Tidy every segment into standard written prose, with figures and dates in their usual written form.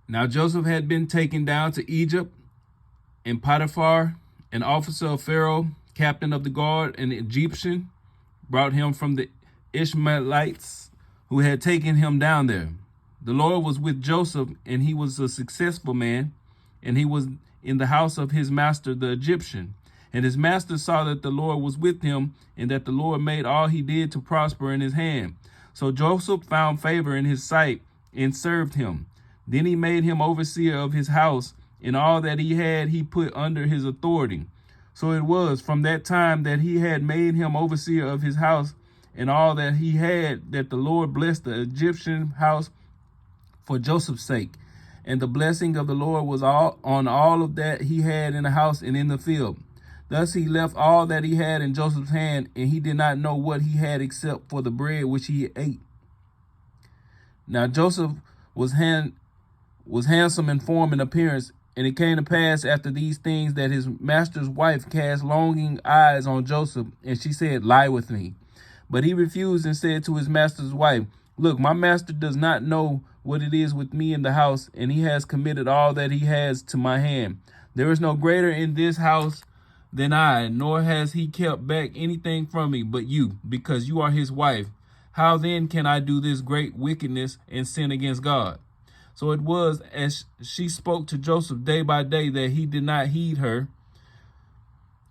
Now Joseph had been taken down to Egypt, and Potiphar, an officer of Pharaoh, captain of the guard, an Egyptian, brought him from the Ishmaelites who had taken him down there. The Lord was with Joseph, and he was a successful man, and he was in the house of his master, the Egyptian. And his master saw that the Lord was with him, and that the Lord made all he did to prosper in his hand. So Joseph found favor in his sight and served him. Then he made him overseer of his house, and all that he had he put under his authority. So it was from that time that he had made him overseer of his house and all that he had, that the Lord blessed the Egyptian house for Joseph's sake. And the blessing of the Lord was all on all of that he had in the house and in the field. Thus he left all that he had in Joseph's hand, and he did not know what he had except for the bread which he ate. Now Joseph was handsome in form and appearance, and it came to pass after these things that his master's wife cast longing eyes on Joseph, and she said, "Lie with me." But he refused and said to his master's wife, "Look, my master does not know what it is with me in the house, and he has committed all that he has to my hand. There is no greater in this house than I, nor has he kept back anything from me but you, because you are his wife. How then can I do this great wickedness and sin against God?" So it was as she spoke to Joseph day by day that he did not heed her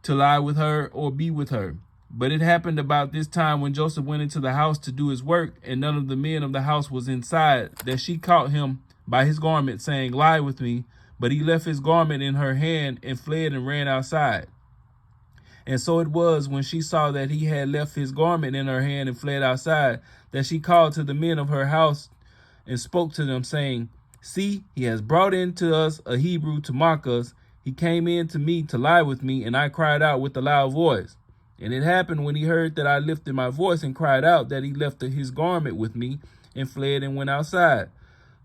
to lie with her or be with her. But it happened about this time when Joseph went into the house to do his work, and none of the men of the house was inside, that she caught him by his garment, saying, "Lie with me." But he left his garment in her hand and fled and ran outside. And so it was, when she saw that he had left his garment in her hand and fled outside, that she called to the men of her house and spoke to them, saying, "See, he has brought in to us a Hebrew to mock us. He came in to me to lie with me, and I cried out with a loud voice. And it happened, when he heard that I lifted my voice and cried out, that he left his garment with me and fled and went outside."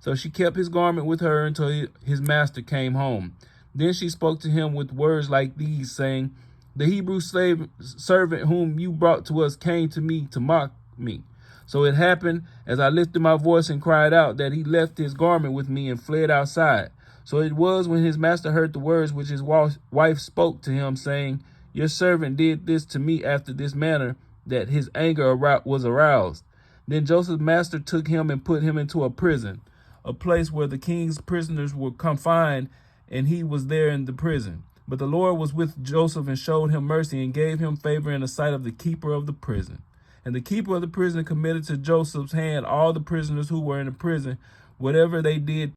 So she kept his garment with her until his master came home. Then she spoke to him with words like these, saying, "The Hebrew slave servant whom you brought to us came to me to mock me. So it happened, as I lifted my voice and cried out, that he left his garment with me and fled outside. So it was, when his master heard the words which his wife spoke to him, saying, 'Your servant did this to me after this manner,' that his anger was aroused. Then Joseph's master took him and put him into a prison, a place where the king's prisoners were confined, and he was there in the prison. But the Lord was with Joseph and showed him mercy and gave him favor in the sight of the keeper of the prison. And the keeper of the prison committed to Joseph's hand all the prisoners who were in the prison, whatever they did